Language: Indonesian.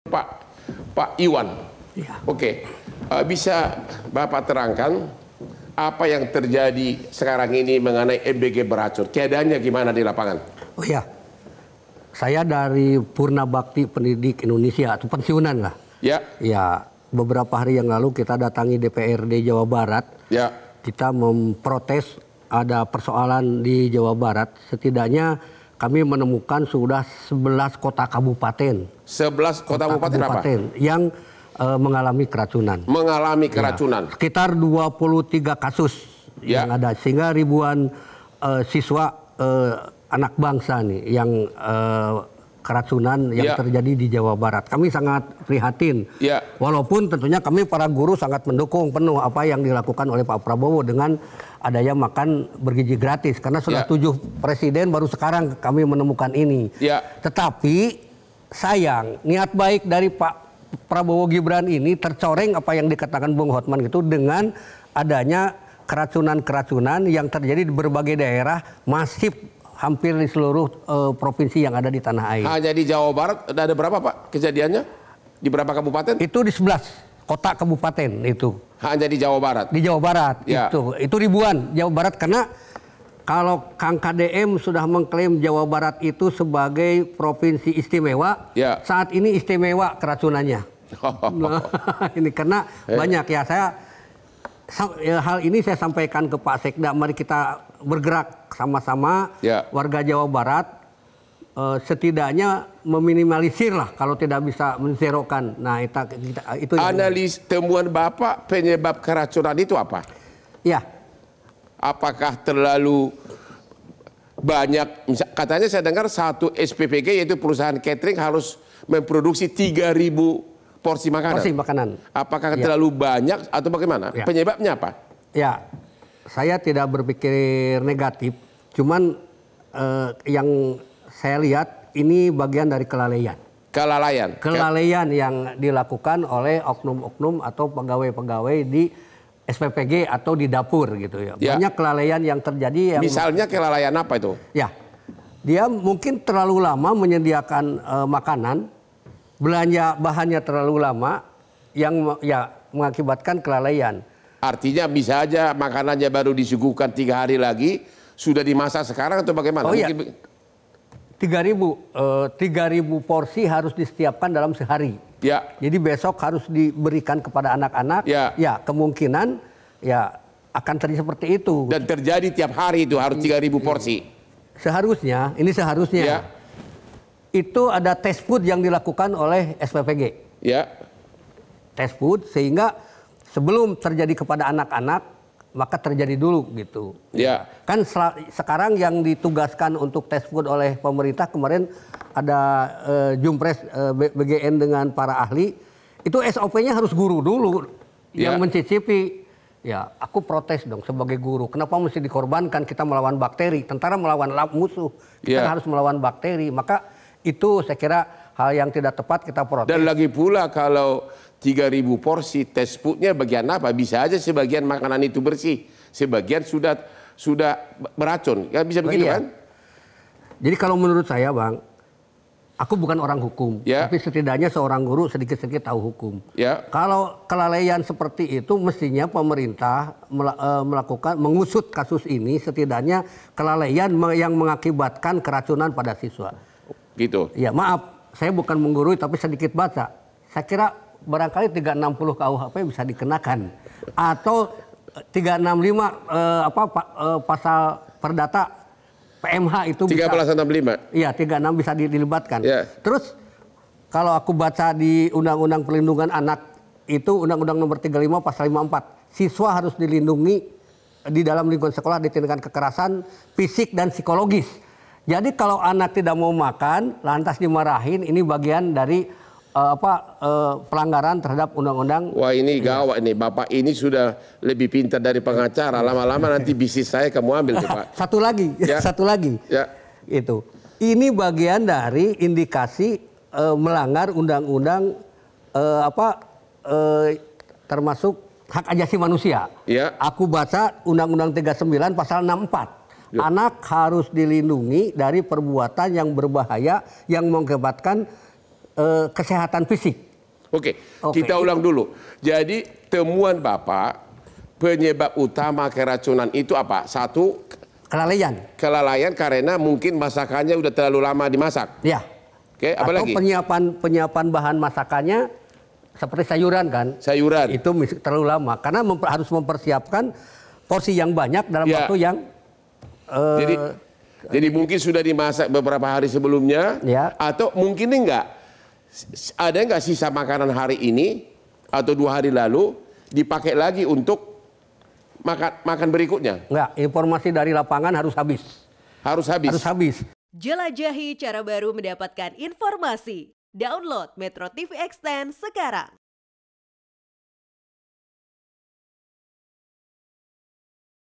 Pak Iwan. Ya. Oke, bisa Bapak terangkan apa yang terjadi sekarang ini mengenai MBG beracun? Keadaannya gimana di lapangan? Oh ya, saya dari Purna Bakti Pendidik Indonesia atau pensiunan lah. Ya. Ya, beberapa hari yang lalu kita datangi DPRD Jawa Barat. Ya. Kita memprotes ada persoalan di Jawa Barat. Setidaknya kami menemukan sudah 11 kota kabupaten. 11 kota kabupaten apa? Yang mengalami keracunan. Mengalami keracunan. Ya, sekitar 23 kasus yang ada. Sehingga ribuan siswa anak bangsa nih yang keracunan yang terjadi di Jawa Barat. Kami sangat prihatin. Walaupun tentunya kami para guru sangat mendukung penuh apa yang dilakukan oleh Pak Prabowo dengan adanya makan bergizi gratis. Karena sudah 7 presiden baru sekarang kami menemukan ini. Tetapi sayang niat baik dari Pak Prabowo Gibran ini tercoreng apa yang dikatakan Bung Hotman itu dengan adanya keracunan-keracunan yang terjadi di berbagai daerah masif hampir di seluruh provinsi yang ada di tanah air. Hanya di Jawa Barat ada berapa Pak kejadiannya? Di berapa kabupaten? Itu di 11 kota kabupaten itu. Hanya di Jawa Barat? Di Jawa Barat itu ribuan Jawa Barat karena kalau Kang KDM sudah mengklaim Jawa Barat itu sebagai provinsi istimewa, saat ini istimewa keracunannya. Nah, ini karena banyak hal ini saya sampaikan ke Pak Sekda, mari kita bergerak sama-sama warga Jawa Barat setidaknya meminimalisir lah kalau tidak bisa menzerokan. Nah itu analis temuan Bapak penyebab keracunan itu apa? Ya. Apakah terlalu banyak, katanya saya dengar satu SPPG yaitu perusahaan catering harus memproduksi 3.000 porsi makanan. Apakah terlalu banyak atau bagaimana? Penyebabnya apa? Ya, saya tidak berpikir negatif, cuman yang saya lihat ini bagian dari kelalaian. Kelalaian yang dilakukan oleh oknum-oknum atau pegawai-pegawai di SPPG atau di dapur gitu ya. Banyak kelalaian yang terjadi. Yang misalnya kelalaian apa itu? Ya, dia mungkin terlalu lama menyediakan makanan, belanja bahannya terlalu lama, yang mengakibatkan kelalaian. Artinya bisa aja makanannya baru disuguhkan 3 hari lagi, sudah dimasak sekarang atau bagaimana? Oh iya, 3.000 porsi harus disiapkan dalam sehari. Jadi besok harus diberikan kepada anak-anak. Kemungkinan akan terjadi seperti itu. Dan terjadi tiap hari itu harus 3.000 porsi. Seharusnya itu ada test food yang dilakukan oleh SPPG. Test food sehingga sebelum terjadi kepada anak-anak maka terjadi dulu gitu. Kan sekarang yang ditugaskan untuk test food oleh pemerintah kemarin ada Jumpres BGN dengan para ahli, itu SOP-nya harus guru dulu yang mencicipi. Ya, aku protes dong sebagai guru. Kenapa mesti dikorbankan kita melawan bakteri? Tentara melawan musuh, kita harus melawan bakteri. Maka itu saya kira hal yang tidak tepat, kita protes. Dan lagi pula kalau 3.000 porsi test foodnya bagian apa? Bisa aja sebagian makanan itu bersih, sebagian sudah beracun. Kan bisa begitu kan? Jadi kalau menurut saya Bang, aku bukan orang hukum, tapi setidaknya seorang guru sedikit-sedikit tahu hukum. Kalau kelalaian seperti itu mestinya pemerintah mengusut kasus ini, setidaknya kelalaian yang mengakibatkan keracunan pada siswa. Gitu. Ya maaf, saya bukan menggurui tapi sedikit baca. Saya kira barangkali 360 KUHP bisa dikenakan atau 365 pasal perdata PMH itu 1365. Iya, 36 bisa dilibatkan. Terus kalau aku baca di Undang-Undang Perlindungan Anak itu Undang-Undang Nomor 35 pasal 54, siswa harus dilindungi di dalam lingkungan sekolah dari tindakan kekerasan fisik dan psikologis. Jadi kalau anak tidak mau makan lantas dimarahin, ini bagian dari pelanggaran terhadap undang-undang. Wah ini gawat nih, Bapak ini sudah lebih pintar dari pengacara. Lama-lama nanti bisnis saya kamu ambil nih, Pak. Satu lagi. Itu. Ini bagian dari indikasi melanggar undang-undang termasuk hak asasi manusia. Aku baca Undang-Undang 39 pasal 64. Anak harus dilindungi dari perbuatan yang berbahaya yang mengakibatkan kesehatan fisik. Oke, kita ulang dulu. Jadi temuan Bapak, penyebab utama keracunan itu apa? Satu, kelalaian. Kelalaian karena mungkin masakannya udah terlalu lama dimasak. Ya. Oke, apa lagi? Atau penyiapan bahan masakannya seperti sayuran kan? Sayuran. Itu terlalu lama karena harus mempersiapkan porsi yang banyak dalam waktu yang jadi mungkin sudah dimasak beberapa hari sebelumnya, atau mungkin enggak ada nggak sisa makanan hari ini atau 2 hari lalu dipakai lagi untuk makan berikutnya? Enggak, informasi dari lapangan harus habis. Harus habis. Harus habis. Jelajahi cara baru mendapatkan informasi. Download Metro TV Extend sekarang.